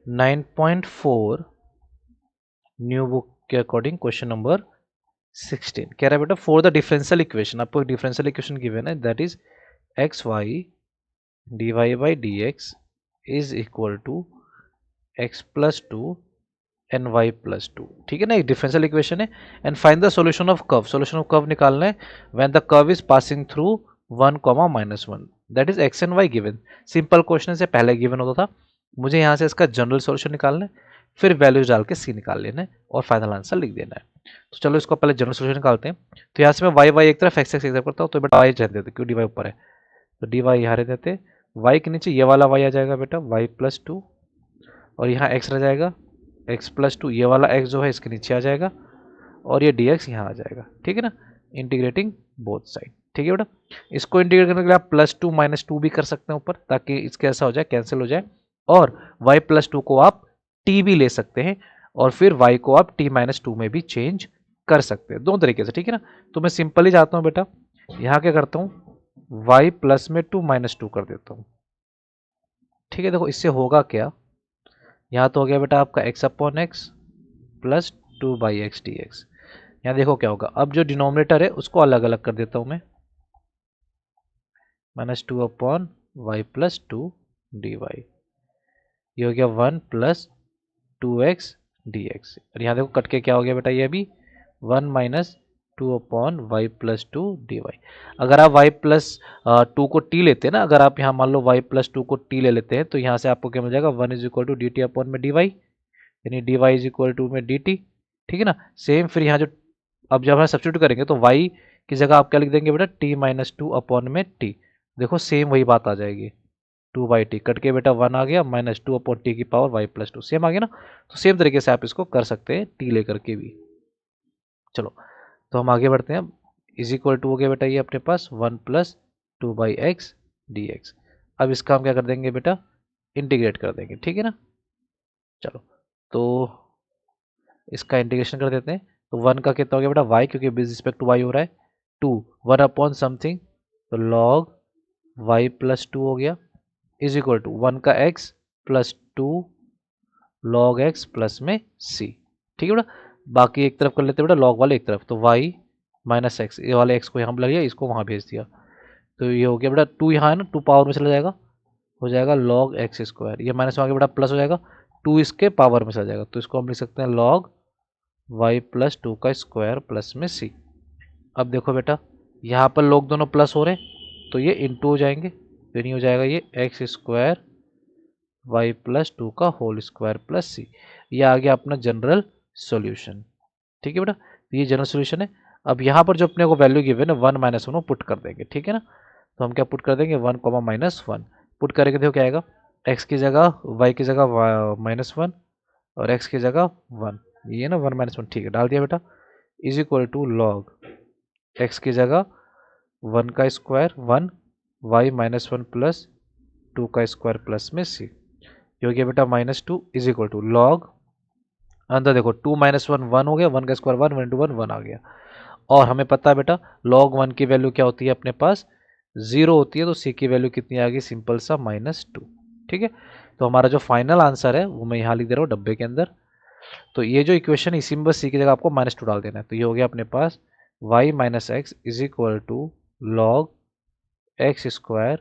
9.4 new book के according question number 16 कह रहा है बेटा फॉर द डिफरेंशियल इक्वेशन, आपको एक डिफरेंशियल इक्वेशन गिवन है that is x y d Y by D x is equal to x plus two n y plus two. ठीक है ना, एक डिफरेंशियल इक्वेशन है। And find the solution of curve, solution of curve निकालना है when the curve is passing through 1, -1 that is x and y given. Simple question से पहले given होता था, मुझे यहाँ से इसका जनरल सॉल्यूशन निकालना है, फिर वैल्यूज डाल के सी निकाल लेना है और फाइनल आंसर लिख देना है। तो चलो इसको पहले जनरल सॉल्यूशन निकालते हैं। तो यहाँ से मैं वाई वाई एक तरफ एक्स एक्स एक तरफ करता हूँ, तो बेटा वाई रहने देते क्यों डी वाई ऊपर है, तो डी वाई यहाँ रहने देते, वाई के नीचे ये वाला वाई आ जाएगा बेटा वाई प्लस टू, और यहाँ एक्स रह जाएगा एक्स प्लस टू, ये वाला एक्स जो है इसके नीचे आ जाएगा और ये डी एक्स यहाँ आ जाएगा। ठीक है ना, इंटीग्रेटिंग बोथ साइड। ठीक है बेटा, इसको इंटीग्रेट करने के लिए आप +2 -2 भी कर सकते हैं ऊपर, ताकि इसके ऐसा हो जाए कैंसिल हो जाए, और y प्लस टू को आप t भी ले सकते हैं और फिर y को आप t -2 में भी चेंज कर सकते हैं, दोनों तरीके से। ठीक है ना, तो मैं सिंपली जाता हूँ बेटा, यहाँ क्या करता हूँ y प्लस में 2 -2 कर देता हूँ। ठीक है, देखो इससे होगा क्या, यहाँ तो हो गया बेटा आपका x upon x plus 2/x dx। यहाँ देखो क्या होगा, अब जो डिनोमिनेटर है उसको अलग अलग कर देता हूँ मैं, -2 upon y plus two d y, ये हो गया 1 प्लस 2x dx। और यहाँ देखो कट के क्या हो गया बेटा, ये भी 1 minus 2 upon y plus two d y. अगर आप y प्लस टू को t लेते हैं ना, अगर आप यहाँ मान लो y प्लस टू को t ले लेते हैं, तो यहाँ से आपको क्या मिल जाएगा 1 is equal to d t upon में डी वाई, यानी d y is equal to में डी टी। ठीक है ना, सेम फिर यहाँ जो अब जब हम सब्स्टिट्यूट करेंगे तो y की जगह आप क्या लिख देंगे बेटा t-2 अपॉन में t, देखो सेम वही बात आ जाएगी 2/t, कट के बेटा 1 आ गया -2 अपॉन t की power y plus two, same आ गया ना। तो सेम तरीके से आप इसको कर सकते हैं t लेकर के भी। चलो तो हम आगे बढ़ते हैं, अब इज इक्वल टू हो गया बेटा ये अपने पास 1 प्लस 2/x dx। अब इसका हम क्या कर देंगे बेटा, इंटीग्रेट कर देंगे। ठीक है ना, चलो तो इसका इंटीग्रेशन कर देते हैं। तो 1 का कितना हो गया बेटा y, क्योंकि विद रिस्पेक्ट टू y हो रहा है 2, 1 अपॉन समथिंग, तो log y प्लस टू हो गया, इज इक्वल टू 1 का x plus two log x plus में c। ठीक है बेटा, बाकी एक तरफ कर लेते हैं बेटा लॉग वाले एक तरफ, तो y माइनस एक्स, ये वाले x को यहाँ लग गया, इसको वहाँ भेज दिया, तो ये हो गया बेटा 2 यहाँ है ना, 2 पावर में चला जाएगा, हो जाएगा log x स्क्वायर, ये माइनस में आगे बेटा प्लस हो जाएगा, 2 इसके पावर में चला जाएगा, तो इसको हम लिख सकते हैं log y प्लस टू का स्क्वायर प्लस में c। अब देखो बेटा यहाँ पर लोग दोनों प्लस हो रहे हैं, तो ये इंटू हो जाएंगे, तो नहीं हो जाएगा ये x square y plus two का होल स्क्वायर प्लस सी, ये आ गया अपना जनरल सॉल्यूशन। ठीक है बेटा, तो ये जनरल सॉल्यूशन है। अब यहाँ पर जो अपने को वैल्यू गिवन है 1 -1 वो पुट कर देंगे। ठीक है ना, तो हम क्या पुट कर देंगे 1, -1 पुट करेंगे, देखो क्या आएगा, एक्स की जगह वाई की जगह -1 और एक्स की जगह 1, ये ना 1 -1, ठीक है डाल दिया बेटा, is equal to log x की जगह 1 का स्क्वायर 1 वाई -1 प्लस 2 का स्क्वायर प्लस में सी, ये हो गया बेटा -2 इज इक्वल टू लॉग, अंदर देखो 2 -1 1 हो गया, 1 का स्क्वायर 1 1 इंटू 1 1 आ गया, और हमें पता है बेटा log 1 की वैल्यू क्या होती है अपने पास 0 होती है, तो c की वैल्यू कितनी आ गई सिंपल सा -2। ठीक है, तो हमारा जो फाइनल आंसर है वो मैं यहाँ लिख दे रहा हूँ डब्बे के अंदर। तो ये जो इक्वेशन इसी में बस c की जगह आपको -2 डाल देना है, तो ये हो गया अपने पास y minus x is equal to log x square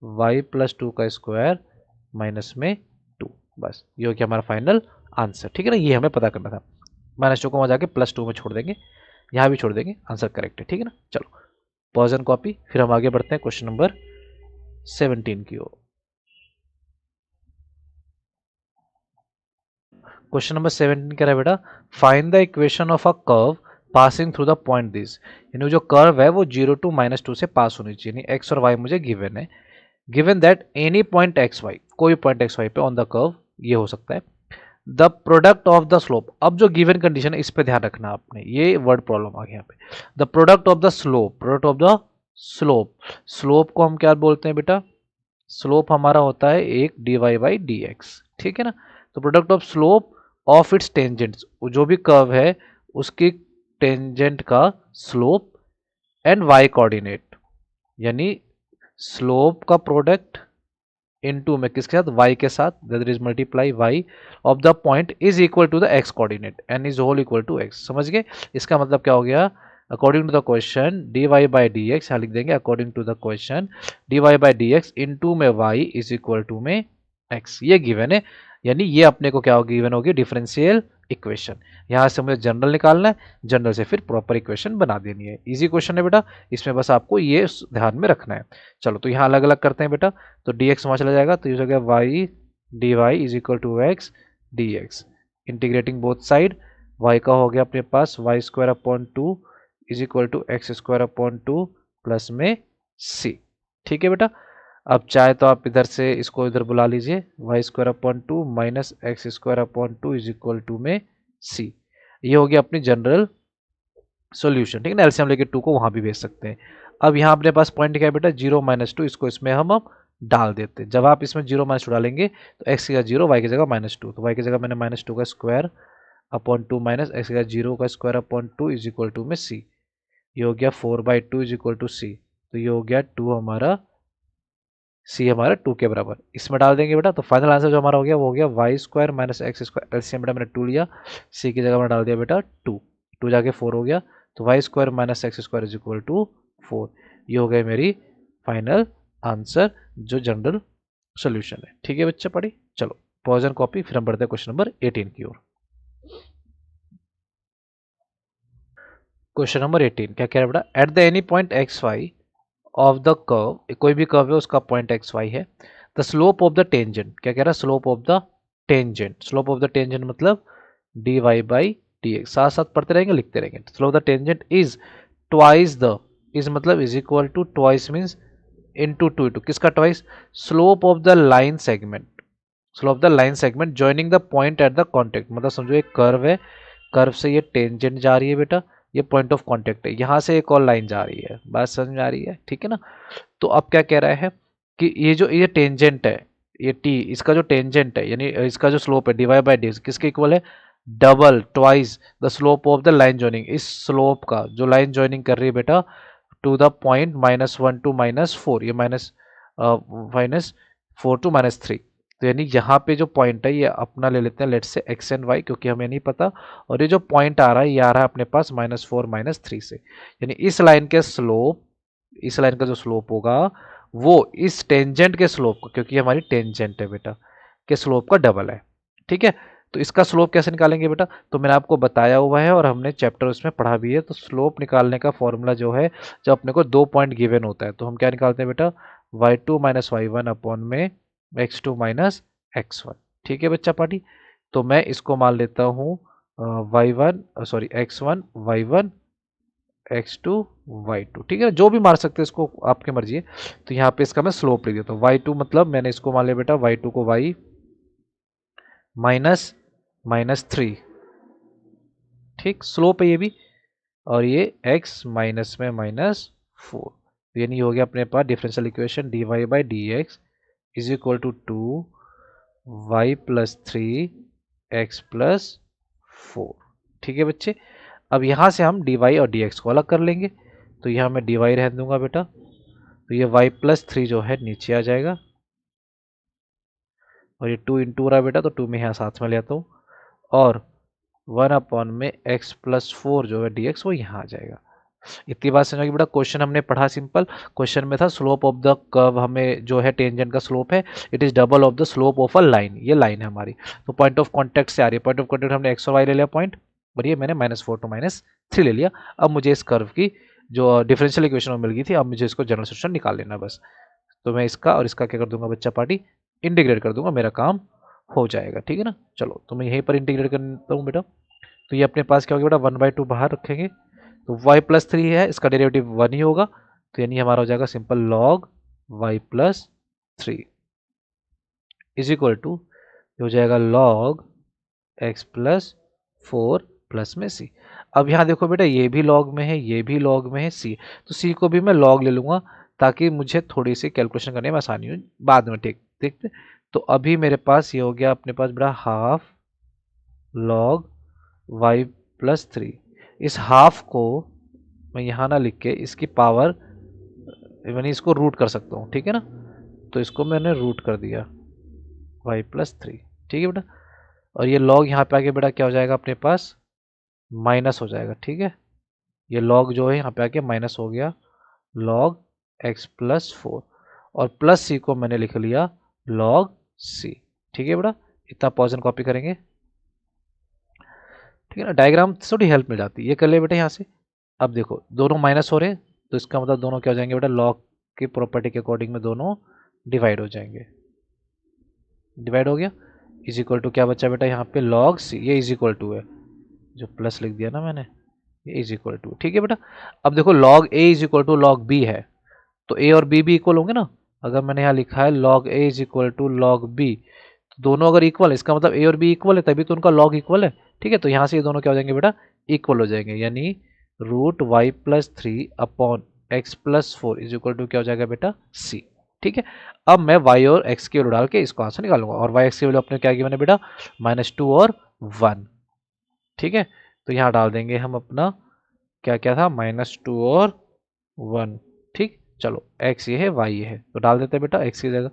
y plus two का स्क्वायर माइनस में 2, बस ये हो गया हमारा फाइनल आंसर। ठीक है ना, ये हमें पता करना था, -2 को वहाँ जाके +2 में छोड़ देंगे, यहाँ भी छोड़ देंगे, आंसर करेक्ट है। ठीक है ना, चलो पॉज एंड कॉपी, फिर हम आगे बढ़ते हैं क्वेश्चन नंबर 17 की ओर। क्वेश्चन नंबर 17 कह रहा है बेटा find the equation of a curve passing through the point this, यानी जो कर्व है वो 0 to -2 से पास होनी चाहिए, यानी x और y मुझे गिवन है, given that any point x y, कोई पॉइंट एक्स वाई पे ऑन द कर्व, ये हो सकता है the product of the slope. अब जो गिवन कंडीशन है इस पे ध्यान रखना आपने, ये वर्ड प्रॉब्लम आ गया यहाँ पे, the product of the slope, product of the slope, slope को हम क्या बोलते हैं बेटा, स्लोप हमारा होता है एक dy बाई डी एक्स। ठीक है ना, तो product of slope of its tangents, जो भी कर्व है उसकी टेंजेंट का स्लोप एंड y कोऑर्डिनेट, यानी स्लोप का प्रोडक्ट इनटू में किसके साथ, y के साथ, that is multiply y of the point is equal to the x coordinate, n is whole equal to x। समझ गए? इसका मतलब क्या हो गया, according to the question dy by D x, यहाँ लिख देंगे according to the question dy by D x into में y इज इक्वल टू में x, ये गिवन है। यानी ये अपने को क्या होगी, गिवन होगी डिफरेंशियल इक्वेशन। यहाँ से मुझे जनरल निकालना है, जनरल से फिर प्रॉपर इक्वेशन बना देनी है। इजी क्वेश्चन है बेटा, इसमें बस आपको ये ध्यान में रखना है। चलो तो यहाँ अलग अलग करते हैं बेटा। तो dx वहाँ चला जाएगा, तो ये हो गया y dy is equal to x dx, integrating both side. y का हो गया अपने पास Y square upon two is equal to X square upon two plus में c। ठीक है बेटा, अब चाहे तो आप इधर से इसको इधर बुला लीजिए, y square upon two minus x square upon two is equal to में सी। ये हो गया अपनी जनरल सॉल्यूशन। ठीक है ना, एलसीएम लेके टू को वहां भी भेज सकते हैं। अब यहाँ अपने पास पॉइंट क्या है बेटा, जीरो माइनस टू, इसको इसमें हम अब डाल देते हैं। जब आप इसमें जीरो माइनस टू डालेंगे तो एक्स की जगह जीरो, वाई की जगह माइनस टू, तो वाई की जगह मैंने माइनस टू का square upon two minus X की जगह जीरो का square upon two is equal to में सी। ये हो गया four by two is equal to C. तो ये हो गया टू हमारा, सी हमारा टू के बराबर, इसमें डाल देंगे बेटा। तो फाइनल आंसर जो हमारा हो गया वो हो गया y square minus x square, LCM बेटा मैंने टू लिया, सी की जगह मैंने डाल दिया बेटा टू, टू जाके फोर हो गया। तो y square minus x square is equal to four. ये हो गई मेरी फाइनल आंसर जो जनरल सोल्यूशन है। ठीक है बच्चे पढ़ी, चलो पॉज एंड कॉपी, फिर हम बढ़ते हैं क्वेश्चन नंबर 18 की ओर। क्वेश्चन नंबर 18 क्या कह रहा है बेटा, at the any point x Y of the curve, कोई भी कर्व है उसका पॉइंट एक्स वाई है, the slope of the tangent, क्या कह रहा है, slope of the tangent, slope of the tangent मतलब D Y by D X, साथ साथ पढ़ते रहेंगे लिखते रहेंगे। Slope of the tangent is twice the, is मतलब is equal to, twice means into two, two किसका twice, slope of the line segment, slope of the line segment joining the point at the contact, मतलब समझो एक curve है, curve से ये tangent जा रही है बेटा, ये पॉइंट ऑफ कांटेक्ट है, यहाँ से एक और लाइन जा रही है, बात समझ में आ रही है? ठीक है ना। तो अब क्या कह रहा है कि ये जो ये टेंजेंट है, ये टी, इसका जो टेंजेंट है यानी इसका जो स्लोप है डी वाई बाई डी किसके इक्वल है, double, twice the slope of the line joining, इस स्लोप का जो लाइन जॉइनिंग कर रही है बेटा to the point minus one two minus four, ये minus minus four two minus three. तो यानी यहाँ पे जो पॉइंट है ये अपना ले लेते हैं लेट से एक्स एंड वाई, क्योंकि हमें नहीं पता, और ये जो पॉइंट आ रहा है ये आ रहा है अपने पास माइनस फोर माइनस थ्री से। यानी इस लाइन के स्लोप, इस लाइन का जो स्लोप होगा वो इस टेंजेंट के स्लोप को, क्योंकि हमारी टेंजेंट है बेटा, के स्लोप का डबल है। ठीक है, तो इसका स्लोप कैसे निकालेंगे बेटा, तो मैंने आपको बताया हुआ है और हमने चैप्टर उसमें पढ़ा भी है। तो स्लोप निकालने का फॉर्मूला जो है, जब अपने को दो पॉइंट गिवन होता है तो हम क्या निकालते हैं बेटा, Y two minus Y one upon में X two minus X one. ठीक है बच्चा पार्टी, तो मैं इसको मान लेता हूँ y one, sorry x one y one x two y two. ठीक है, जो भी मार सकते हैं इसको, आपकी मर्जी है। तो यहाँ पे इसका मैं स्लोप लिख देता हूँ, वाई टू मतलब मैंने इसको मान लिया बेटा वाई टू को वाई माइनस माइनस थ्री, ठीक स्लोप है ये भी, और ये x माइनस में माइनस फोर। यानी हो गया अपने पास differential equation D Y by D x is equal to two Y plus three X plus four. ठीक है बच्चे, अब यहाँ से हम डी वाई और डी एक्स को अलग कर लेंगे। तो यहाँ मैं डी वाई रहने दूंगा बेटा, तो ये वाई प्लस थ्री जो है नीचे आ जाएगा, और ये टू इंटू रहा बेटा, तो टू में यहाँ साथ में ले आता हूँ, और वन अपॉन में एक्स प्लस फोर जो है डी एक्स वो यहाँ आ जाएगा। इतनी बात समझ बेटा, क्वेश्चन हमने पढ़ा सिंपल, क्वेश्चन में था स्लोप ऑफ द कर्व, हमें जो है टेंजेंट का स्लोप है it is double of the slope of a line, ये लाइन है हमारी, तो पॉइंट ऑफ कांटेक्ट से आ रही है, पॉइंट ऑफ कांटेक्ट हमने एक्स और वाई ले लिया पॉइंट, और ये मैंने minus four two minus three ले लिया। अब मुझे इस कर्व की जो डिफरेंशियल इक्वेशन मिल गई थी, अब मुझे इसको जनरल सोल्यूशन निकाल लेना बस। तो मैं इसका और इसका क्या कर दूंगा बच्चा पार्टी, इंटीग्रेट कर दूंगा, मेरा काम हो जाएगा। ठीक है ना, चलो तो मैं यहीं पर इंटीग्रेट करता हूँ बेटा। तो ये अपने पास क्या होगा बेटा, वन बाई टू बाहर रखेंगे, तो y प्लस थ्री है, इसका डेरिवेटिव वन ही होगा, तो यानी हमारा हो जाएगा simple log y plus three is equal to हो जाएगा log x plus four plus में c। अब यहाँ देखो बेटा, ये भी लॉग में है, ये भी लॉग में है c, तो c को भी मैं लॉग ले लूंगा ताकि मुझे थोड़ी सी कैलकुलेशन करने में आसानी हो बाद में। ठीक ठीक, तो अभी मेरे पास ये हो गया अपने पास बेटा half log y plus three, इस हाफ को मैं यहाँ ना लिख के इसकी पावर, मैंने इसको रूट कर सकता हूँ। ठीक है ना, तो इसको मैंने रूट कर दिया y+3। ठीक है बेटा, और ये लॉग यहाँ पे आके बेटा क्या हो जाएगा अपने पास, माइनस हो जाएगा। ठीक है, ये लॉग जो है यहाँ पे आके माइनस हो गया, log x+4, और प्लस सी को मैंने लिख लिया log c। ठीक है बेटा, इतना पोजीशन कॉपी करेंगे। ठीक है ना, डायग्राम थोड़ी हेल्प मिल जाती है। ये कर ले बेटा यहाँ से। अब देखो दोनों माइनस हो रहे हैं, तो इसका मतलब दोनों क्या हो जाएंगे बेटा, log की प्रॉपर्टी के अकॉर्डिंग में दोनों डिवाइड हो जाएंगे। डिवाइड हो गया, इज इक्वल टू क्या बचा बेटा यहाँ पे, log c। ये इज इक्वल टू है, जो प्लस लिख दिया ना मैंने, ये इज इक्वल टू। ठीक है बेटा, अब देखो log a is equal to log b है, तो a और b भी इक्वल होंगे ना। अगर मैंने यहाँ लिखा है log a is equal to log b, तो दोनों अगर इक्वल है, इसका मतलब a और b इक्वल है, तभी तो उनका log इक्वल है। ठीक है, तो यहाँ से ये दोनों क्या हो जाएंगे बेटा, इक्वल हो जाएंगे, यानी √y+3/x+4 इज इक्वल टू क्या हो जाएगा बेटा, c। ठीक है, अब मैं y और x की वैल्यू डाल के इसको आंसर निकालूंगा, और y x की वैल्यू अपने क्या की मैंने बेटा, -2 और 1। ठीक है, तो यहाँ डाल देंगे हम अपना क्या क्या था, -2 और 1। ठीक, चलो x ये है, y ये है, तो डाल देते हैं बेटा। x की जगह,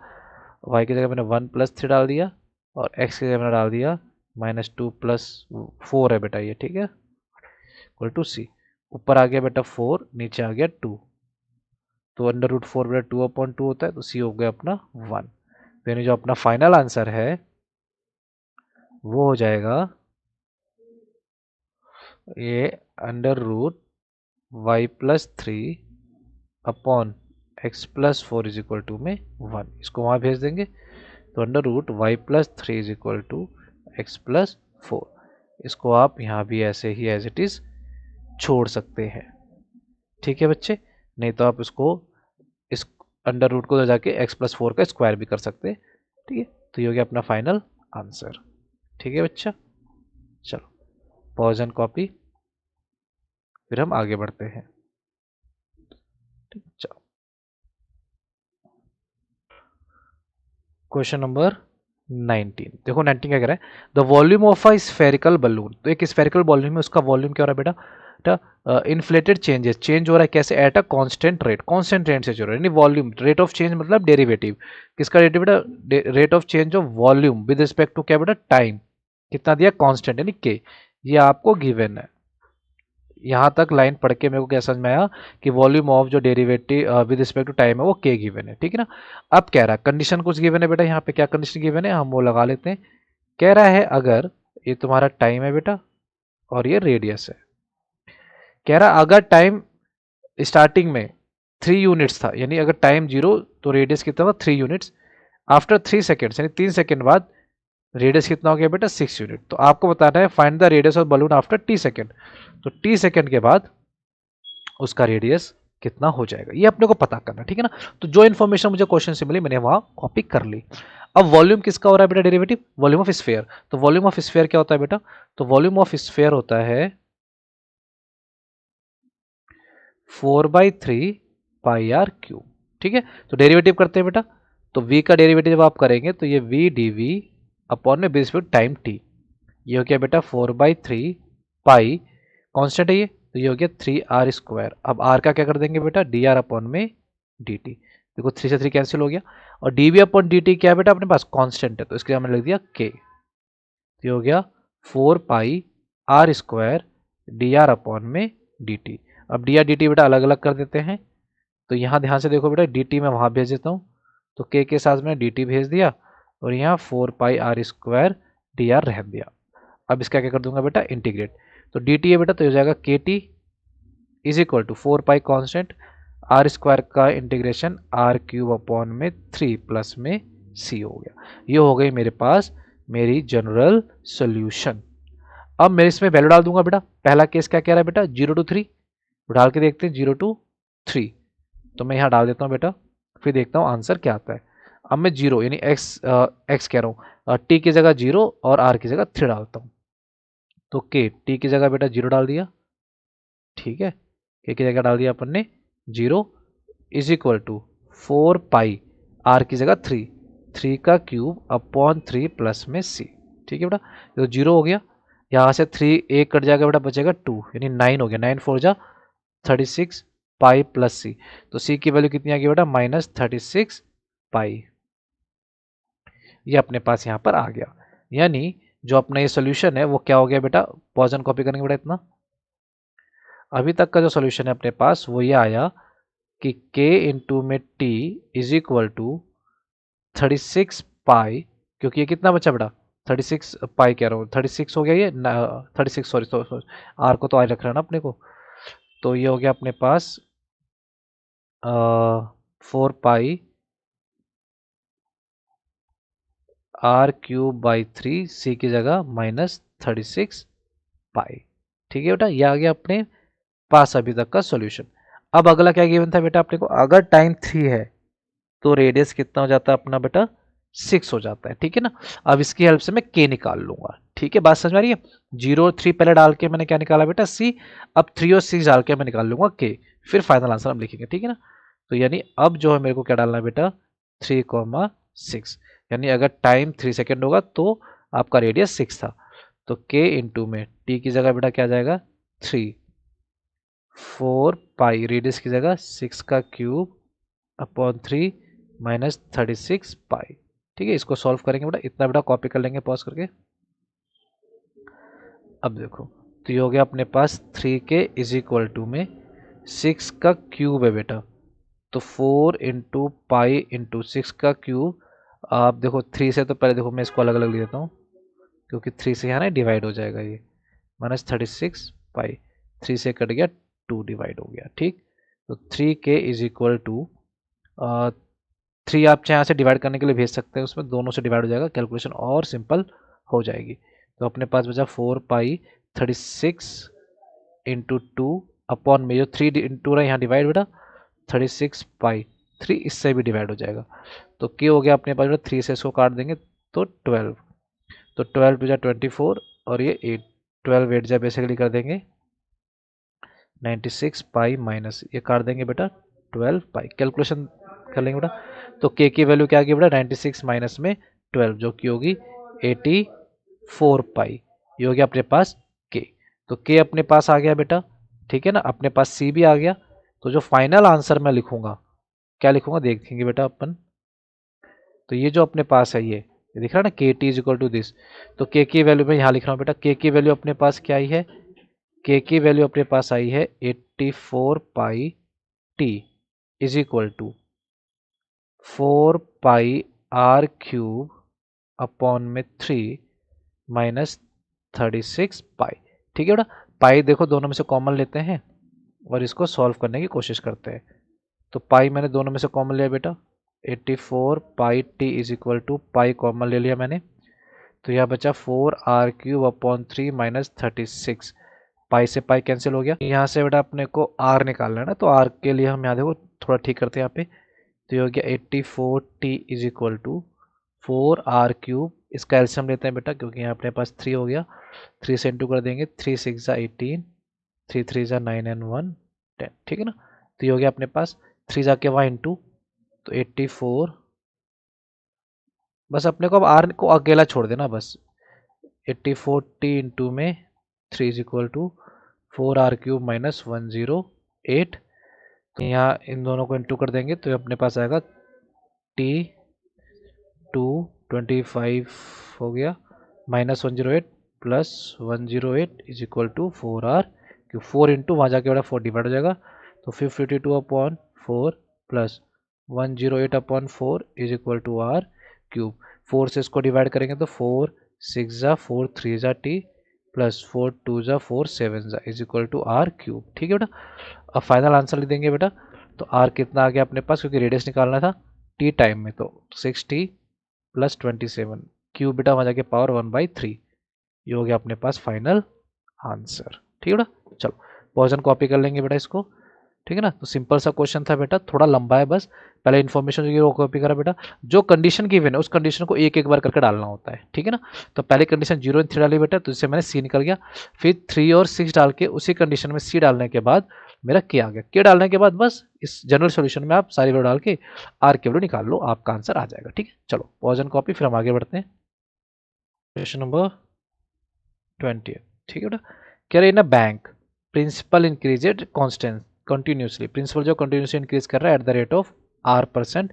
y की जगह मैंने 1+3 डाल दिया, और x की जगह मैंने डाल दिया -2 + 4 है बेटा ये। ठीक है, इक्वल टू c। ऊपर आ गया बेटा 4, नीचे आ गया 2, तो √4 बेटा 2/2 होता है, तो c हो गया अपना 1। तो यानी जो अपना फाइनल आंसर है वो हो जाएगा ये √y+3/x+4 इज इक्वल टू में 1। इसको वहाँ भेज देंगे, तो √y+3 is equal to x+4। इसको आप यहाँ भी ऐसे ही एज इट इज़ छोड़ सकते हैं। ठीक है बच्चे, नहीं तो आप इसको इस अंडर रूट को जाके x+4 का स्क्वायर भी कर सकते हैं। ठीक है, तो ये हो गया अपना फाइनल आंसर। ठीक है बच्चा, चलो पॉज एंड कॉपी, फिर हम आगे बढ़ते हैं। ठीक, चलो क्वेश्चन नंबर 19। देखो 19 क्या कह रहा है, the volume of a spherical balloon. तो एक स्फेरिकल बलून में उसका वॉल्यूम क्या हो रहा है बेटा, इन्फ्लेटेड चेंजेस, चेंज हो रहा है कैसे, at a constant rate, constant rate से हो रहा है, यानी वॉल्यूम, रेट ऑफ चेंज मतलब डेरिवेटिव, किसका डेरिवेटिव बेटा, rate of change of volume with respect to क्या बेटा, टाइम, कितना दिया, कांस्टेंट यानी के। ये आपको गिवन है। यहाँ तक लाइन पढ़ के मेरे को क्या समझ में आया कि वॉल्यूम ऑफ जो derivative with respect to time है वो के गिवन है। ठीक है ना, अब कह रहा है कंडीशन कुछ गिवन है बेटा, यहाँ पे क्या कंडीशन गिवन है हम वो लगा लेते हैं। कह रहा है अगर ये तुम्हारा टाइम है बेटा और ये रेडियस है, कह रहा अगर टाइम स्टार्टिंग में 3 यूनिट्स था, यानी अगर टाइम 0 तो रेडियस कितना था 3 यूनिट्स, आफ्टर 3 सेकेंड्स यानी 3 सेकेंड बाद रेडियस कितना हो गया बेटा 6 यूनिट। तो आपको बताना है find the radius of balloon after T second, तो टी सेकेंड के बाद उसका रेडियस कितना हो जाएगा, ये अपने को पता करना। ठीक है ना, तो जो इन्फॉर्मेशन मुझे क्वेश्चन से मिली मैंने वहां कॉपी कर ली। अब वॉल्यूम किसका हो रहा है बेटा डेरिवेटिव, वॉल्यूम ऑफ स्फीयर। तो वॉल्यूम ऑफ स्फीयर क्या होता है बेटा, तो वॉल्यूम ऑफ स्फीयर होता है 4/3πr³। ठीक है, तो डेरिवेटिव करते हैं बेटा, तो v का डेरिवेटिव जब आप करेंगे तो ये v dv अपॉन में बेस टाइम t, ये हो गया बेटा 4/3 कांस्टेंट है ये, तो ये हो गया 3r²। अब r का क्या कर देंगे बेटा, dr अपॉन में dt। देखो 3 से 3 कैंसिल हो गया, और dv अपॉन dt क्या है बेटा अपने पास, कांस्टेंट है, तो इसके लिए हमने लिख दिया k। तो ये हो गया 4πr² dr अपॉन में dt। अब dr dt बेटा अलग अलग कर देते हैं, तो यहाँ ध्यान से देखो बेटा dt मैं वहाँ भेज देता हूँ, तो k के साथ मैंने dt भेज दिया, और यहाँ 4πr² dr रह दिया। अब इसका क्या कर दूंगा बेटा इंटीग्रेट, तो dt है बेटा तो हो जाएगा kt is equal to 4π constant r² का इंटीग्रेशन r³ अपॉन में 3 प्लस में c हो गया। ये हो गई मेरे पास मेरी जनरल सोल्यूशन। अब मैं इसमें वैल्यू डाल दूंगा बेटा, पहला केस क्या कह रहा है बेटा 0 to 3, डाल के देखते हैं 0 to 3, तो मैं यहाँ डाल देता हूँ बेटा, फिर देखता हूँ आंसर क्या आता है। अब मैं 0 यानी x कह रहा हूँ, t की जगह 0 और r की जगह 3 डालता हूँ, तो k t की जगह बेटा 0 डाल दिया। ठीक है, k की जगह डाल दिया अपन ने 0 इज इक्वल टू 4π r की जगह 3 का क्यूब अपॉन 3 प्लस में c। ठीक है बेटा, तो 0 हो गया, यहाँ से 3 एक कट जाएगा बेटा, बचेगा 2 यानी 9 हो गया, 9 4 जा 36 पाई प्लस c, तो c की वैल्यू कितनी आ गई बेटा -36 पाई। ये अपने पास यहाँ पर आ गया। यानी जो अपना ये सोल्यूशन है वो क्या हो गया बेटा, पॉज एंड कॉपी करेंगे बेटा इतना। अभी तक का जो सोल्यूशन है अपने पास वो ये आया कि k इंटू में t इज इक्वल टू 36 पाई, क्योंकि ये कितना बचा बेटा 36 पाई कह रहा हूँ, 36 हो गया ये 36 सॉरी आर को तो आई रख रहा है ना अपने को, तो ये हो गया अपने पास 4 पाई आर क्यूब बाई 3 सी की जगह माइनस 36 पाई। ठीक है बेटा, ये आ गया अपने पास अभी तक का सॉल्यूशन। अब अगला क्या गिवन था बेटा अपने को, अगर टाइम 3 है तो रेडियस कितना हो जाता है अपना बेटा 6 हो जाता है। ठीक है ना, अब इसकी हेल्प से मैं k निकाल लूंगा। ठीक है, बात समझ में आ रही है। 0 और 3 पहले डाल के मैंने क्या निकाला बेटा c, अब 3 और 6 डाल के मैं निकाल लूंगा k, फिर फाइनल आंसर हम लिखेंगे। ठीक है ना, तो यानी अब जो है मेरे को क्या डालना है बेटा 3,6, यानी अगर टाइम 3 सेकेंड होगा तो आपका रेडियस 6 था, तो k इंटू में t की जगह बेटा क्या जाएगा 3, 4 पाई रेडियस की जगह 6 का क्यूब अपॉन 3 माइनस 36 पाई। ठीक है, इसको सॉल्व करेंगे बेटा, इतना बेटा कॉपी कर लेंगे पॉज करके। अब देखो, तो ये हो गया अपने पास 3k इज इक्वल टू में 6 का क्यूब है बेटा, तो 4 इंटू पाई इंटू 6 का क्यूब। आप देखो 3 से, तो पहले देखो मैं इसको अलग अलग ले देता हूँ, क्योंकि 3 से यहाँ ना डिवाइड हो जाएगा ये, माइनस 36 पाई, 3 से कट गया 2 डिवाइड हो गया। ठीक, तो 3k इज इक्वल टू 3 आप चाहे यहाँ से डिवाइड करने के लिए भेज सकते हैं, उसमें दोनों से डिवाइड हो जाएगा, कैलकुलेशन और सिंपल हो जाएगी। तो अपने पास बचा 4 पाई 36 इंटू 2 अपॉन में जो 3 इंटू रहा है यहाँ डिवाइड बेटा 36 पाई 3 इससे भी डिवाइड हो जाएगा, तो क्या हो गया अपने पास बेटा 3 से इसको काट देंगे तो 12, तो 12 टू जा 24 और ये 8, 12 8 जा बेसिकली कर देंगे 96 पाई माइनस ये काट देंगे बेटा 12 पाई, कैलकुलेशन कर लेंगे बेटा। तो k की वैल्यू क्या आ गई बेटा 96 माइनस में 12 जो कि होगी 84 पाई, ये हो गया अपने पास k, तो k अपने पास आ गया बेटा। ठीक है ना, अपने पास c भी आ गया, तो जो फाइनल आंसर मैं लिखूंगा क्या लिखूंगा देखेंगे बेटा अपन। तो ये जो अपने पास है ये दिख रहा है ना के t is equal to this, तो k की वैल्यू मैं यहाँ लिख रहा हूँ बेटा, k की वैल्यू अपने पास क्या आई है, k की वैल्यू अपने पास आई है 84 pi t is equal to 4 pi r cube upon में 3 माइनस 36 पाई। ठीक है बेटा, पाई देखो दोनों में से कॉमन लेते हैं और इसको सॉल्व करने की कोशिश करते हैं। तो पाई मैंने दोनों में से कॉमन लिया बेटा, 84 pi T is equal to pi common ले लिया मैंने, तो यह बचा 4 are cube upon 3 minus 36, pi से पाई कैंसिल हो गया। यहाँ से बेटा अपने को आर निकालना है ना, तो आर के लिए हम यहाँ देखो थोड़ा ठीक करते हैं यहाँ पे, तो ये हो गया 84 t is equal to 4 are cube, इसका एल्सियम लेते हैं बेटा क्योंकि यहाँ अपने पास 3 हो गया, 3 से इंटू कर देंगे, 3 6 जा 18, 3 3 जा 9 एंड 1 10। ठीक है ना, तो ये हो गया अपने पास 3 जाके वहाँ इंटू, तो 84, बस अपने को अब आर को अकेला छोड़ देना बस, 84 टी इंटू में 3 is equal to 4 are cube minus 108, तो यहाँ इन दोनों को इंटू कर देंगे तो अपने पास आएगा टी 225 हो गया minus 108 plus 108 is equal to 4 r cube 4 into वहाँ जाके बड़ा 4 डिवाइड हो जाएगा, तो 552 upon 4 plus 108 upon 4 is equal to r cube, 4 से इसको डिवाइड करेंगे तो 4 6 जा 4 3 जा टी प्लस 4 2 जा 4 7 जा is equal to r cube. ठीक है बेटा, अब फाइनल आंसर लिख देंगे बेटा, तो आर कितना आ गया अपने पास क्योंकि रेडियस निकालना था टी टाइम में, तो 6t प्लस 27 क्यूब बेटा वहाँ जाके पावर 1/3, ये हो गया अपने पास फाइनल आंसर। ठीक है बेटा, चलो पॉइजन कॉपी कर लेंगे बेटा इसको। ठीक है ना, तो सिंपल सा क्वेश्चन था बेटा, थोड़ा लंबा है, बस पहले इन्फॉर्मेशन जो कॉपी करा बेटा, जो कंडीशन गिवन है उस कंडीशन को एक एक बार करके डालना होता है। ठीक है ना, तो पहले कंडीशन 0 और 3 डाली बेटा, तो इससे मैंने सी निकल गया, फिर 3 और 6 डाल के उसी कंडीशन में सी डालने के बाद मेरा के आ गया, के डालने के बाद बस इस जनरल सोल्यूशन में आप सारी वैल्यू डाल के आर के वैल्यू निकाल लो, आपका आंसर आ जाएगा। ठीक है, चलो पॉइजन कॉपी, फिर हम आगे बढ़ते हैं क्वेश्चन नंबर 20। ठीक है बेटा, कह रहे in a bank principal increased constant continuously, principal जो कंटिन्यूसली इंक्रीज कर रहा है at the rate of r%,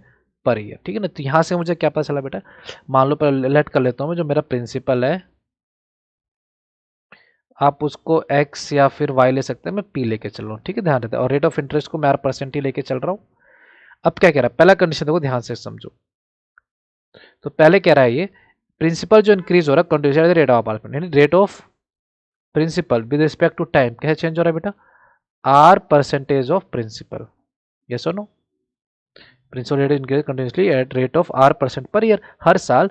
per year, ठीक है ना। तो यहाँ से मुझे क्या पता चला बेटा, मान लो पहले लेट कर लेता हूँ मैं, जो मेरा प्रिंसिपल है आप उसको x या फिर y ले सकते हैं, मैं p लेके चल रहा हूँ, ठीक है, ध्यान रहता है। और रेट ऑफ इंटरेस्ट को मैं R% ही लेके चल रहा हूँ। अब क्या कह रहा है, पहला कंडीशन देखो ध्यान से समझो। तो पहले कह रहा है ये प्रिंसिपल जो इंक्रीज हो रहा है कंटिन्यूस रेट ऑफ R, यानी rate of principal with respect to time कैसे चेंज हो रहा है बेटा, R% ऑफ प्रिंसिपल, यस और no. Principal rate increase continuously at rate of R% per year, हर साल।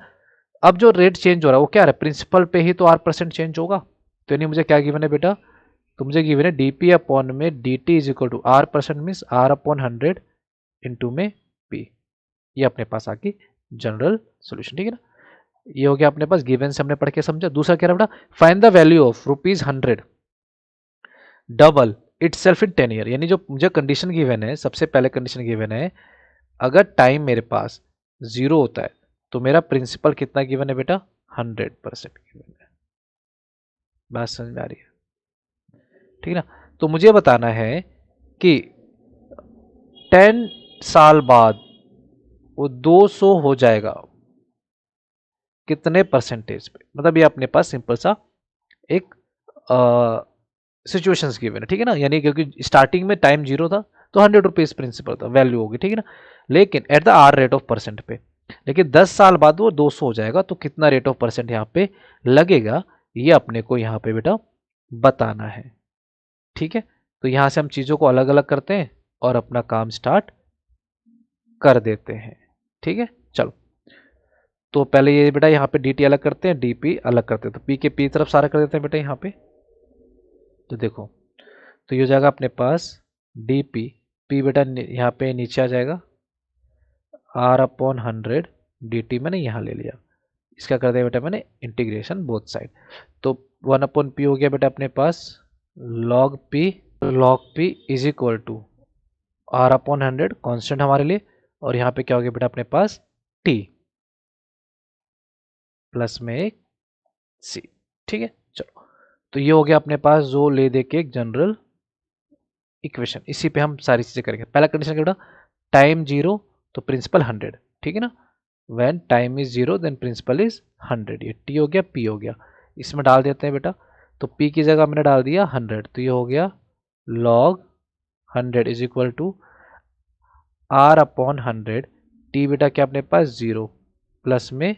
अब जो रेट चेंज हो रहा है वो क्या है, प्रिंसिपल पे ही तो R% चेंज होगा। तो यानी मुझे क्या गिवन है बेटा, तो मुझे गिवन है dp अपॉन में dt is equal to R% means R upon 100 into में p। ये अपने पास आ गई जनरल सोल्यूशन, ठीक है ना। ये हो गया अपने पास गिवन से हमने पढ़ के समझा। दूसरा क्या रहा बेटा, find the value of ₹100 double it self in 10 year, यानी जो मुझे कंडीशन गिवन है, सबसे पहले कंडीशन गिवन है अगर टाइम मेरे पास 0 होता है तो मेरा प्रिंसिपल कितना गिवन है बेटा, 100% गिवन है। बात समझ में आ रही है, ठीक है ना। तो मुझे बताना है कि 10 साल बाद वो 200 हो जाएगा कितने परसेंटेज पे, मतलब ये अपने पास सिंपल सा एक सिचुएशंस गिवन है, ठीक है ना। यानी क्योंकि स्टार्टिंग में टाइम 0 था तो 100 रुपीज प्रिंसिपल था, वैल्यू होगी, ठीक है ना। लेकिन at the r rate of percent पे, लेकिन 10 साल बाद वो 200 हो जाएगा, तो कितना रेट ऑफ परसेंट यहाँ पे लगेगा, ये अपने को यहाँ पे बेटा बताना है, ठीक है। तो यहाँ से हम चीज़ों को अलग अलग करते हैं और अपना काम स्टार्ट कर देते हैं, ठीक है। चलो, तो पहले ये बेटा यहाँ पे डी टी अलग करते हैं, डी पी अलग करते हैं, तो पी के पी तरफ सारा कर देते हैं बेटा यहाँ पे। तो देखो, तो ये हो जाएगा अपने पास डी पी, पी बेटा यहाँ पे नीचे आ जाएगा, आर अपॉन 100 डी टी मैंने यहाँ ले लिया, इसका कर दिया बेटा मैंने इंटीग्रेशन बोथ साइड। तो 1 अपॉन पी हो गया बेटा अपने पास log P is equal to are upon 100 constant हमारे लिए, और यहाँ पे क्या हो गया बेटा अपने पास टी प्लस में एक सी, ठीक है। चलो, तो ये हो गया अपने पास जो ले दे के एक जनरल इक्वेशन, इसी पे हम सारी चीजें करेंगे। पहला कंडीशन क्या बेटा, टाइम 0 तो प्रिंसिपल 100, ठीक है ना। When time is 0 then principal is 100, ये टी हो गया, पी हो गया, इसमें डाल देते हैं बेटा। तो पी की जगह मैंने डाल दिया 100, तो ये हो गया log 100 is equal to are upon 100, t बेटा क्या अपने पास 0 प्लस में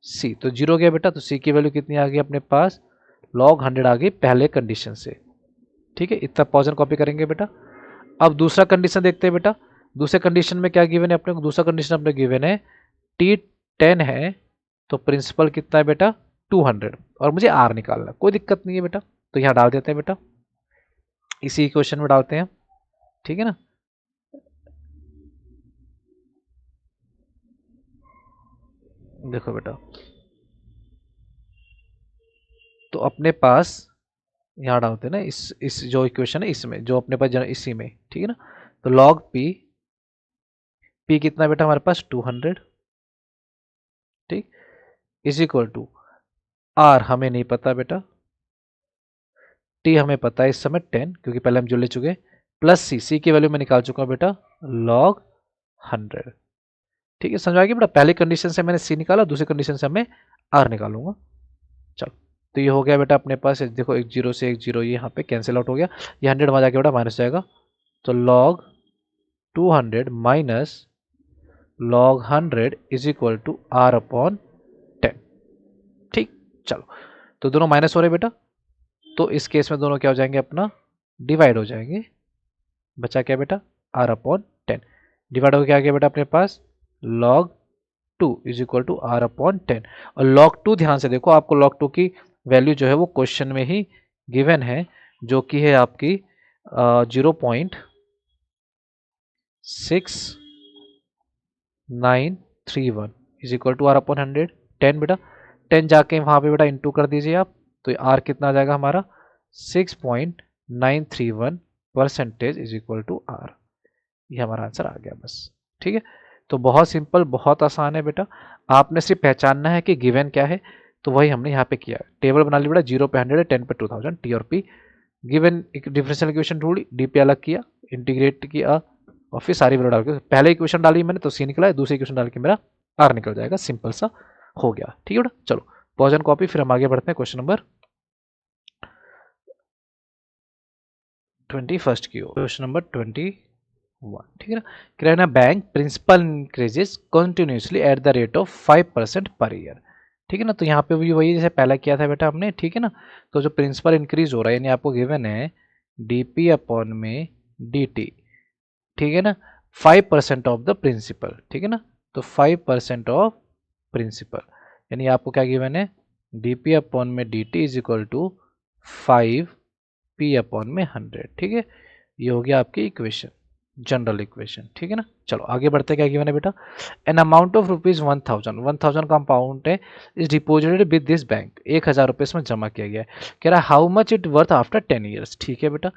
सी, तो 0 गया बेटा, तो सी की वैल्यू कितनी आ गई अपने पास, लॉग 100 आ गई पहले कंडीशन से, ठीक है। इतना पॉज एंड कॉपी करेंगे बेटा। अब दूसरा कंडीशन देखते हैं बेटा, दूसरे कंडीशन में क्या गिवन है अपने को, दूसरा कंडीशन अपने गिवन है टी 10 है तो प्रिंसिपल कितना है बेटा 200, और मुझे आर निकालना, कोई दिक्कत नहीं है बेटा। तो यहाँ डाल देते हैं बेटा, इसी इक्वेशन में डालते हैं, ठीक है ना। देखो बेटा, तो अपने पास यहाँ डालते हैं ना, इस जो इक्वेशन है इसमें, जो अपने पास इसी में, ठीक है ना। तो लॉग पी, पी कितना बेटा हमारे पास 200, ठीक, इज इक्वल टू आर हमें नहीं पता बेटा, टी हमें पता है इस समय 10 क्योंकि पहले हम जो ले चुके हैं, प्लस सी, सी की वैल्यू मैं निकाल चुका हूँ बेटा लॉग 100, ठीक है। समझ आ गया बेटा, पहले कंडीशन से मैंने सी निकाला, दूसरी कंडीशन से मैं आर निकालूंगा। चलो, तो ये हो गया बेटा अपने पास, देखो एक जीरो से एक जीरो ये यहाँ पे कैंसिल आउट हो गया, ये 100 वहाँ जाके बेटा माइनस जाएगा, तो log 200 minus log 100 is equal to are upon 10, ठीक। चलो, तो दोनों माइनस हो रहे बेटा, तो इस केस में दोनों क्या हो जाएंगे अपना डिवाइड हो जाएंगे, बचा क्या बेटा आर अपॉन 10, डिवाइड हो क्या गया बेटा अपने पास log 2 is equal to are upon 10, और log 2 ध्यान से देखो, आपको log 2 की वैल्यू जो है वो क्वेश्चन में ही गिवन है, जो कि है आपकी 0.6931 is equal to are upon 100, 10 बेटा, 10 जाके वहाँ पे बेटा इंटू कर दीजिए आप, तो आर कितना आ जाएगा हमारा 6.931 percentage is equal to r, ये हमारा आंसर आ गया बस, ठीक है। तो बहुत सिंपल, बहुत आसान है बेटा, आपने सिर्फ पहचानना है कि गिवन क्या है, तो वही हमने यहाँ पे किया, टेबल बना लिया बेटा, 0 पे 100 है, 10 पे 2000, टी और पी, गिवन एक डिफरेंशियल इक्वेशन ढूंढी, डी पे अलग किया, इंटीग्रेट किया और फिर सारी वैल्यू डाल के, पहले इक्वेशन डाली मैंने तो सी निकला है, दूसरी इक्वेशन डाल के मेरा आर निकल जाएगा, सिंपल सा हो गया। ठीक है बेटा, चलो पॉज एंड कॉपी, फिर हम आगे बढ़ते हैं क्वेश्चन नंबर 21 की ओर। क्वेश्चन नंबर 21, ठीक है ना। कहना bank principal increases continuously at the rate of 5% per year. ठीक है ना, तो यहाँ पे भी वही जैसे पहला किया था बेटा हमने, ठीक है ना। तो जो प्रिंसिपल इंक्रीज हो रहा है, यानी आपको गिवन है डीपी अपॉन में dt, ठीक है ना, 5% ऑफ द प्रिंसिपल, ठीक है ना। तो 5% ऑफ प्रिंसिपल, यानी आपको क्या गिवन है, dp अपॉन में dt is equal to 5p upon में 100। ठीक है, ये हो गया आपकी इक्वेशन, जनरल इक्वेशन। ठीक है ना, चलो आगे बढ़ते हैं। क्या गिवन है बेटा, एन अमाउंट ऑफ रुपीज 1000 का अमाउंट है is deposited with this bank, 1000 रुपये इसमें जमा किया गया है। कह रहा है how much it worth after 10 years. ठीक है बेटा,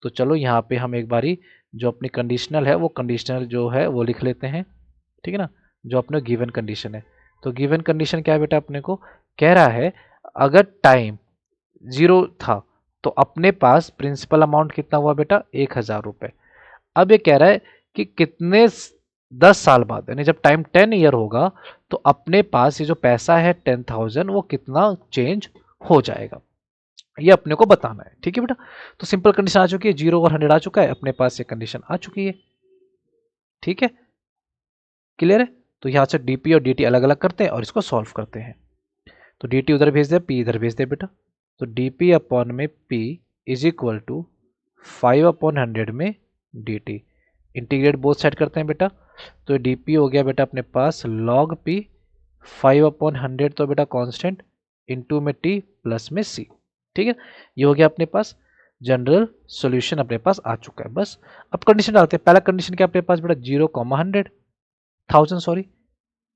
तो चलो यहाँ पे हम एक बारी जो अपनी कंडीशनल है वो कंडीशनल जो है वो लिख लेते हैं। ठीक है ना, जो अपने गिवन कंडीशन है, तो गिवन कंडीशन क्या है बेटा, अपने को कह रहा है अगर टाइम 0 था तो अपने पास प्रिंसिपल अमाउंट कितना हुआ बेटा, 1000 रुपये। अब ये कह रहा है कि कितने 10 साल बाद, यानी जब टाइम 10 ईयर होगा तो अपने पास ये जो पैसा है 10,000 वो कितना चेंज हो जाएगा, ये अपने को बताना है। ठीक है बेटा, तो सिंपल कंडीशन आ चुकी है, 0 और 100 आ चुका है, अपने पास ये कंडीशन आ चुकी है। ठीक है, क्लियर है। तो यहां से डीपी और डीटी अलग अलग करते हैं और इसको सॉल्व करते हैं। तो डीटी उधर भेज दे, पी इधर भेज दे बेटा। तो डीपी अपॉन में p is equal to 5 upon 100 में dt, इंटीग्रेट बोथ साइड करते हैं बेटा। तो dp हो गया बेटा अपने पास log p, 5 अपॉन 100 तो बेटा कांस्टेंट, इनटू में t प्लस में c। ठीक है, ये हो गया अपने पास जनरल सॉल्यूशन अपने पास आ चुका है। बस अब कंडीशन डालते हैं। पहला कंडीशन क्या अपने पास बेटा, 0,100 सॉरी,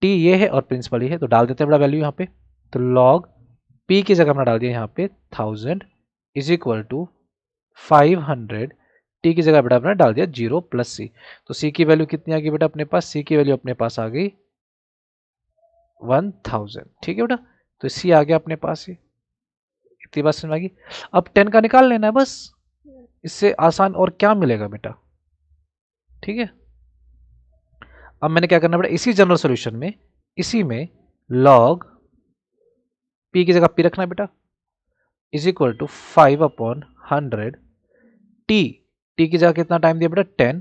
t ये है और प्रिंसिपल ये है, तो डाल देते हैं बेटा वैल्यू यहाँ पे। तो log p की जगह हमने डाल दिया यहाँ पे 1000 इज इक्वल टू 500, टी की जगह बेटा अपने डाल दिया 0 प्लस सी। तो सी की वैल्यू कितनी आ गई बेटा अपने पास, सी की वैल्यू अपने पास आ गई 1000। ठीक है बेटा, तो सी आ गया अपने पास, ही इतनी बात समझ आ गई। अब 10 का निकाल लेना है बस, इससे आसान और क्या मिलेगा बेटा। ठीक है, अब मैंने क्या करना बेटा, इसी जनरल सॉल्यूशन में, इसी में log p की जगह p रखना है बेटा, is equal to 5 upon 100 t, t की जगह कितना टाइम दिया बेटा 10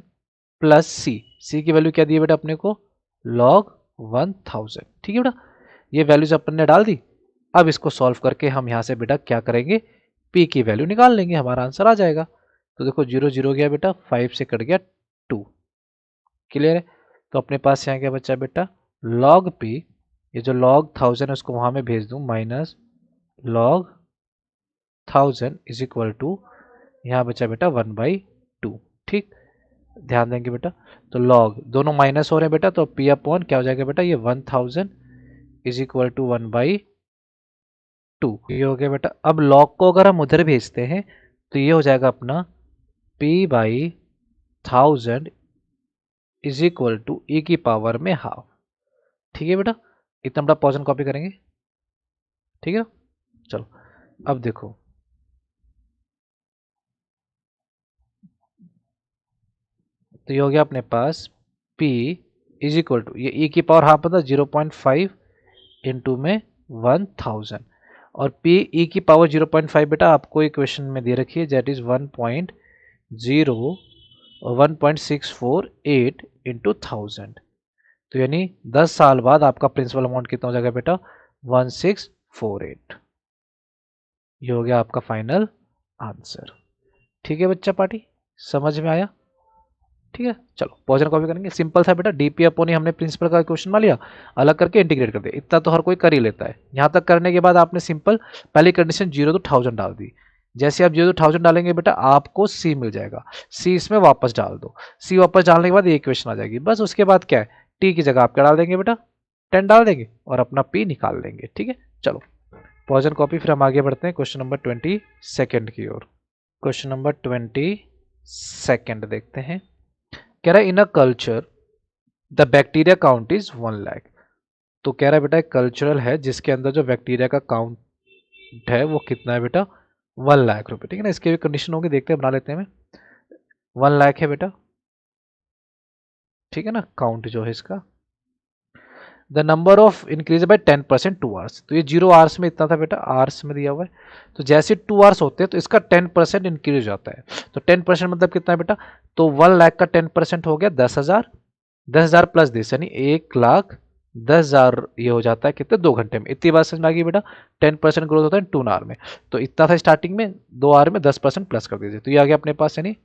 प्लस सी, सी की वैल्यू क्या दी है बेटा अपने को log 1000। ठीक है बेटा, ये वैल्यूज अपन ने डाल दी। अब इसको सॉल्व करके हम यहाँ से बेटा क्या करेंगे, p की वैल्यू निकाल लेंगे, हमारा आंसर आ जाएगा। तो देखो 0 0 गया बेटा, 5 से कट गया 2, क्लियर है। तो अपने पास यहाँ क्या बचा बेटा, log p, ये जो log 1000 है उसको वहां में भेज दूं, minus log 1000 is equal to यहाँ बचा बेटा 1/2। ठीक, ध्यान देंगे बेटा, तो log दोनों माइनस हो रहे हैं बेटा, तो p अपॉन क्या हो जाएगा बेटा, ये 1000 इज इक्वल टू 1/2, ये हो गया बेटा। अब log को अगर हम उधर भेजते हैं तो ये हो जाएगा अपना p/1000 is equal to e की पावर में हाफ। ठीक है बेटा, इतना बड़ा पोर्शन कॉपी करेंगे। ठीक है, चलो अब देखो, तो ये हो गया अपने पास p इज इक्वल टू, ये e की पावर हाफ मतलब 0.5 इंटू में 1000, और p e की पावर 0.5 बेटा आपको इक्वेशन में दे रखी है, दैट इज 1.648 इंटू 1000। तो यानी 10 साल बाद आपका प्रिंसिपल अमाउंट कितना हो जाएगा बेटा, 1648। ये हो गया आपका फाइनल आंसर। ठीक है बच्चा पार्टी, समझ में आया। ठीक है, चलो पोर्शन कॉपी करेंगे, सिंपल था बेटा, डीपी अपॉन ही हमने प्रिंसिपल का क्वेश्चन मान लिया, अलग करके इंटीग्रेट कर दिया, इतना तो हर कोई कर ही लेता है। यहाँ तक करने के बाद आपने सिंपल पहली कंडीशन 0 to 1000 डाल दी, जैसे आप 0 to 1000 डालेंगे बेटा आपको सी मिल जाएगा, सी इसमें वापस डाल दो, सी वापस डालने के बाद ये इक्वेशन आ जाएगी। बस उसके बाद क्या है, टी की जगह आप क्या डाल देंगे बेटा, 10 डाल देंगे और अपना पी निकाल लेंगे। ठीक है, चलो पोर्शन कॉपी, फिर हम आगे बढ़ते हैं क्वेश्चन नंबर 22 की ओर। क्वेश्चन नंबर 22 देखते हैं। कह रहा है in a culture the bacteria count is 1 lakh. तो कह रहा है बेटा एक कल्चरल है जिसके अंदर जो बैक्टीरिया का काउंट है वो कितना है बेटा, 1 लाख रुपए। ठीक है ना, इसके भी कंडीशन होगी, देखते हैं, बना लेते हैं। 1 लाख है बेटा, ठीक है ना, काउंट जो है इसका, the number of increase by 10% 2 hours. तो ये 0 आवर्स में इतना था बेटा, आवर्स में दिया हुआ है, तो जैसे 2 आवर्स होते हैं तो इसका 10% इंक्रीज हो जाता है। तो 10% मतलब कितना है बेटा, तो 1 लाख का 10% हो गया 10,000, 10,000 प्लस दिस यानी 1,10,000, ये हो जाता है कितने, 2 घंटे में। इतनी बात समझ में आ गई बेटा, 10% ग्रोथ होता है 2 आवर में, तो इतना था स्टार्टिंग में, 2 आवर में 10% प्लस कर दीजिए, तो ये आ गया अपने पास यानी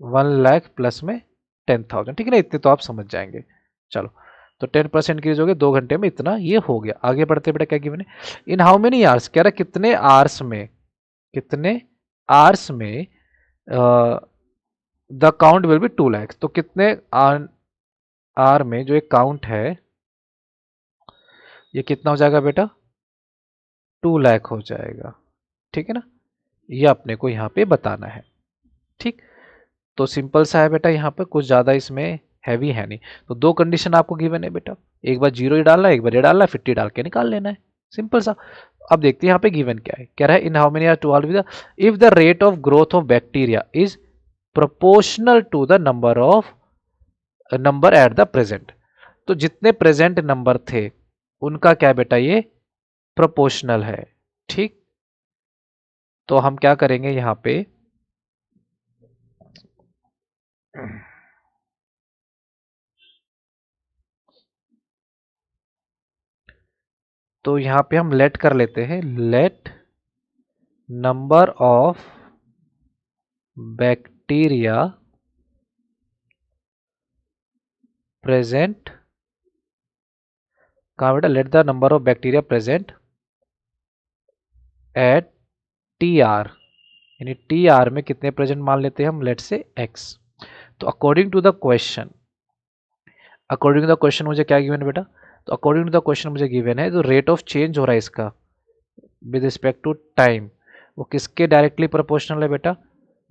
1 लाख प्लस में 10,000। ठीक है ना, इतने तो आप समझ जाएंगे। चलो, तो 10% इंक्रीज हो गया 2 घंटे में, इतना ये हो गया। आगे बढ़ते बेटा, क्या गिवन है, इन हाउ मेनी आवर्स, कह रहा है कितने आवर्स में, कितने आवर्स में the count will be 2 lakh. तो कितने आर में जो एक काउंट है ये कितना हो जाएगा बेटा, 2 लाख हो जाएगा। ठीक है ना, ये अपने को यहाँ पे बताना है। ठीक, तो सिंपल सा है बेटा, यहाँ पे कुछ ज्यादा इसमें हैवी है नहीं। तो दो कंडीशन आपको गिवन है बेटा, एक बार 0 ही डालना है, एक बार ये डालना है, फिर टी डाल के निकाल लेना है, सिंपल सा। अब देखते हैं यहाँ पे गिवन क्या है, कह रहा है in how many are to all if the rate of growth of bacteria is proportional to the number at the present. तो जितने प्रेजेंट नंबर थे उनका क्या बेटा, ये प्रोपोर्शनल है। ठीक, तो हम क्या करेंगे यहाँ पे, तो यहाँ पे हम लेट कर लेते हैं, let number of bacteria present, कहा बेटा, let the number of bacteria present at T R, यानी टी आर में कितने प्रेजेंट मान लेते हैं हम, लेट से एक्स। तो according to the question, according to the question मुझे क्या गिवन है बेटा, तो अकॉर्डिंग टू द क्वेश्चन मुझे गिवन है, तो रेट ऑफ चेंज हो रहा है इसका विद रिस्पेक्ट टू टाइम, वो किसके डायरेक्टली प्रोपोर्शनल है बेटा,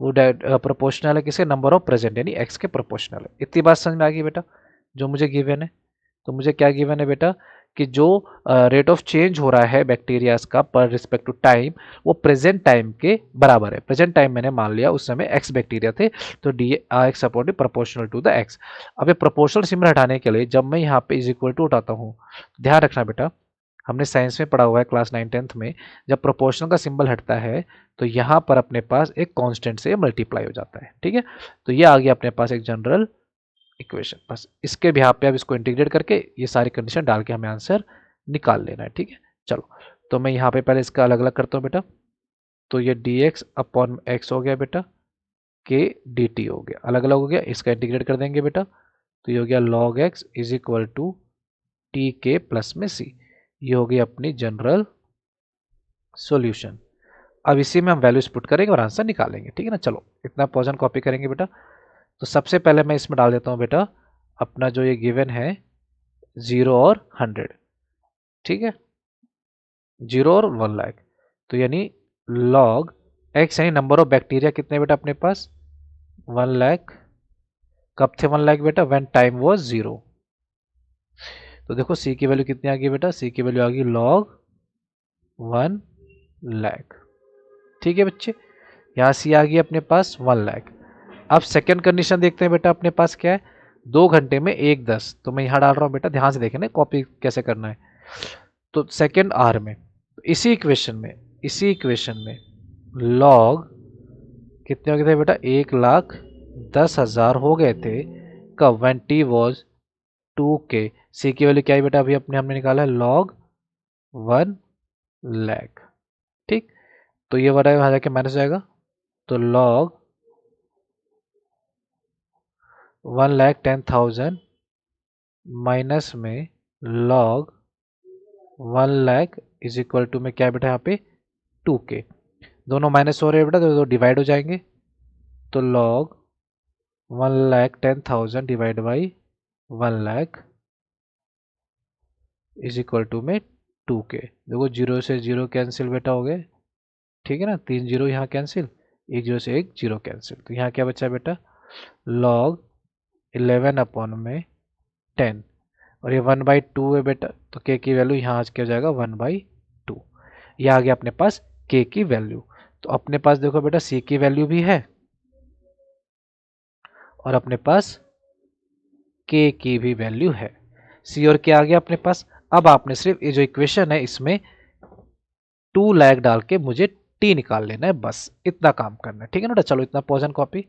वो प्रोपोर्शनल है किसके, नंबर ऑफ प्रेजेंट यानी एक्स के प्रोपोर्शनल है। इतनी बात समझ में आ गई बेटा, जो मुझे गिवन है। तो मुझे क्या गिवन है बेटा, कि जो रेट ऑफ चेंज हो रहा है बैक्टीरियाज का पर रिस्पेक्ट टू टाइम, वो प्रेजेंट टाइम के बराबर है। प्रेजेंट टाइम मैंने मान लिया उस समय एक्स बैक्टीरिया थे, तो d x upon proportional to the x. अब ये प्रोपोर्शनल सिंबल हटाने के लिए जब मैं यहाँ पे इज इक्वल टू उठाता हूँ, ध्यान रखना बेटा, हमने साइंस में पढ़ा हुआ है क्लास 9-10th में, जब प्रोपोर्शनल का सिंबल हटता है तो यहाँ पर अपने पास एक कांस्टेंट से मल्टीप्लाई हो जाता है। ठीक है, तो ये आ गया अपने पास एक जनरल इक्वेशन। बस इसके भी पे अब इसको इंटीग्रेट करके ये सारी कंडीशन डाल के हमें आंसर निकाल लेना है। ठीक है, चलो, तो मैं यहाँ पे पहले इसका अलग अलग करता हूँ बेटा, तो ये dx अपॉन एक्स हो गया बेटा, के dt हो गया, अलग अलग हो गया, इसका इंटीग्रेट कर देंगे बेटा, तो ये हो गया log x is equal to t के प्लस में सी। ये हो गई अपनी जनरल सॉल्यूशन। अब इसी में हम वैल्यूज पुट करेंगे और आंसर निकालेंगे। ठीक है ना, चलो इतना पोर्शन कॉपी करेंगे बेटा। तो सबसे पहले मैं इसमें डाल देता हूँ बेटा अपना जो ये गिवन है 0 और 100। ठीक है, 0 और 1 लाख, तो यानी log x यानी नंबर ऑफ बैक्टीरिया कितने बेटा अपने पास, 1 लाख। कब थे 1 लाख बेटा, व्हेन टाइम वाज 0। तो देखो c की वैल्यू कितनी आ गई बेटा, c की वैल्यू आ गई log 1 लाख। ठीक है बच्चे, यहाँ c आ गई अपने पास 1 लाख। अब सेकेंड कंडीशन देखते हैं बेटा, अपने पास क्या है, 2 घंटे में 1/10। तो मैं यहाँ डाल रहा हूँ बेटा, ध्यान से देखें ना कॉपी कैसे करना है। तो सेकेंड आर में, इसी इक्वेशन में, इसी इक्वेशन में लॉग कितने हो गए थे बेटा, 1,10,000 हो गए थे कब, व्हेन टी वॉज 2k। सी की वैल्यू क्या है बेटा, अभी अपने हमने निकाला है log 1 लाख। ठीक, तो ये वाला वहां जाके माइनस हो जाएगा, तो log 1,10,000 माइनस में log 1 lakh is equal to में क्या है बेटा, यहाँ पे 2k। दोनों माइनस हो रहे हैं बेटा, तो डिवाइड हो जाएंगे, तो log 1,10,000 divide by 1 lakh is equal to में 2k। देखो 0 से 0 कैंसिल बेटा हो गए। ठीक है ना, 3 जीरो यहाँ कैंसिल, 1 0 से 1 0 कैंसिल, तो यहाँ क्या बचा बेटा, log 11 अपॉन में 10, और ये 1/2 है बेटा, तो k की वैल्यू यहाँ आज क्या हो जाएगा 1/2। ये आ गया अपने पास k की वैल्यू। तो अपने पास देखो बेटा c की वैल्यू भी है और अपने पास के की भी वैल्यू है। सी और के आ गया अपने पास। अब आपने सिर्फ ये जो इक्वेशन है इसमें 2 लैख डाल के मुझे टी निकाल लेना है, बस इतना काम करना है। ठीक है ना बेटा, चलो इतना पॉज एंड कॉपी,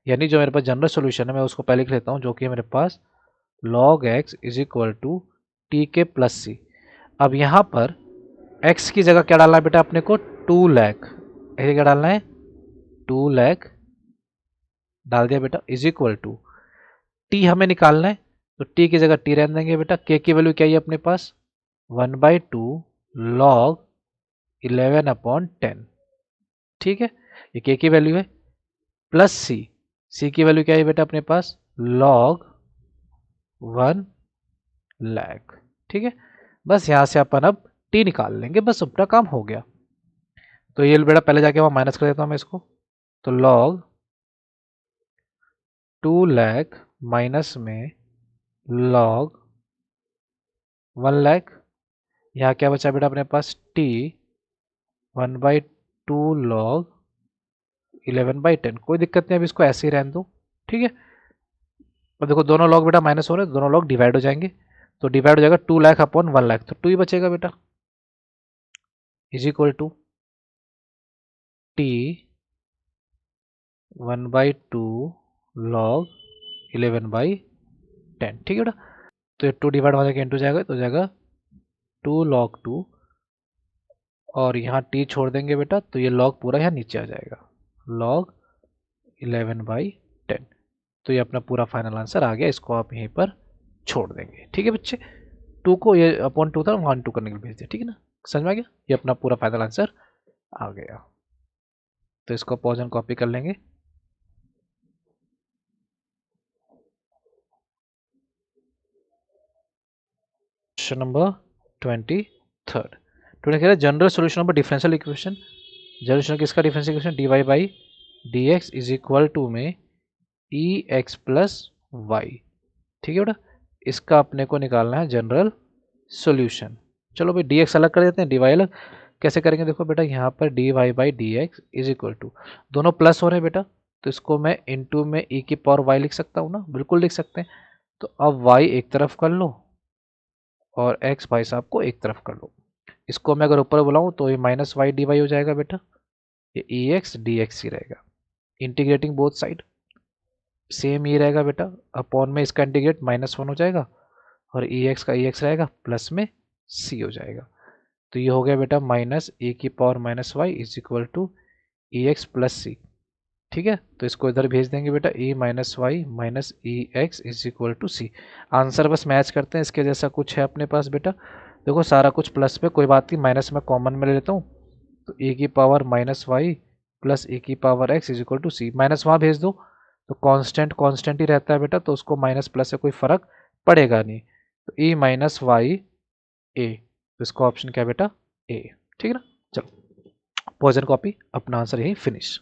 यानी जो मेरे पास जनरल सोल्यूशन है मैं उसको पहले लिख लेता हूँ, जो कि है मेरे पास log x is equal to t के प्लस सी। अब यहाँ पर x की जगह क्या डालना है बेटा अपने को, 2 लैख, ऐसे क्या डालना है 2 लैख डाल दिया बेटा, इज इक्वल टू टी हमें निकालना है, तो टी की जगह टी रहने देंगे बेटा। के की वैल्यू क्या है अपने पास 1/2 log 11/10। ठीक है, ये के की वैल्यू है, प्लस सी, सी की वैल्यू क्या है बेटा अपने पास log 1 लैख। ठीक है, बस यहां से अपन अब टी निकाल लेंगे, बस अपना काम हो गया। तो ये बेटा पहले जाके वहां माइनस कर देता हूं मैं इसको, तो log 2 लैख माइनस में log 1 लैख, यहाँ क्या बचा बेटा अपने पास टी 1/2 log 11/10। कोई दिक्कत नहीं, अब इसको ऐसे ही रहने दो। ठीक है, अब देखो दोनों लॉग बेटा माइनस हो रहे हैं, दोनों लॉग डिवाइड हो जाएंगे, तो डिवाइड हो जाएगा 2 लाख अपॉन 1 लाख, तो 2 ही बचेगा बेटा, is equal to t 1/2 log 11/10। ठीक है बेटा, तो ये 2 डिवाइड हो जाएगा, इंटू जाएगा, तो हो जाएगा 2 log 2, और यहाँ टी छोड़ देंगे बेटा, तो ये लॉग पूरा यहाँ नीचे आ जाएगा, log 11/10। तो ये अपना पूरा फाइनल आंसर आ गया, इसको आप यहीं पर छोड़ देंगे। ठीक है बच्चे, 2 को ये अपॉन 2 था 1 2 करने के लिए भेज दिया। ठीक है ना, समझ में आ गया, ये अपना पूरा फाइनल आंसर आ गया। तो इसको पॉज एंड कॉपी कर लेंगे। क्वेश्चन नंबर 23rd, तो कह रहा है general solution of differential equation. General किसका differential equation, D Y by D x is equal to में ई एक्स प्लस वाई। ठीक है बेटा, इसका अपने को निकालना है जनरल सॉल्यूशन। चलो भाई डी एक्स अलग कर देते हैं, डी वाई अलग। कैसे करेंगे, देखो बेटा यहाँ पर d Y by D x is equal to, दोनों प्लस हो रहे हैं बेटा, तो इसको मैं इनटू में ई की पावर वाई लिख सकता हूँ ना, बिल्कुल लिख सकते हैं। तो अब वाई एक तरफ कर लो और एक्स भाई साहब को एक तरफ कर लो। इसको मैं अगर ऊपर बुलाऊँ तो ये माइनस वाई डी वाई हो जाएगा बेटा, ये ई एक्स डी एक्स ही रहेगा। इंटीग्रेटिंग बोथ साइड सेम ही रहेगा बेटा, अपॉन में इसका इंटीग्रेट -1 हो जाएगा, और ई एक्स का ई एक्स रहेगा, प्लस में सी हो जाएगा। तो ये हो गया बेटा माइनस ए की power minus Y is equal to E X plus C. ठीक है, तो इसको इधर भेज देंगे बेटा, E minus Y minus E X is equal to C. Answer बस मैच करते हैं, इसके जैसा कुछ है अपने पास बेटा। देखो सारा कुछ प्लस में, कोई बात नहीं, माइनस में कॉमन में ले लेता हूँ, तो ए की power minus y plus a की power x is equal to c. Minus वहाँ भेज दो तो कांस्टेंट कांस्टेंट ही रहता है बेटा, तो उसको माइनस प्लस से कोई फर्क पड़ेगा नहीं, तो ई माइनस वाई ए, तो इसका ऑप्शन क्या है बेटा ए। ठीक है ना, चलो पॉइजन कॉपी, अपना आंसर यही फिनिश।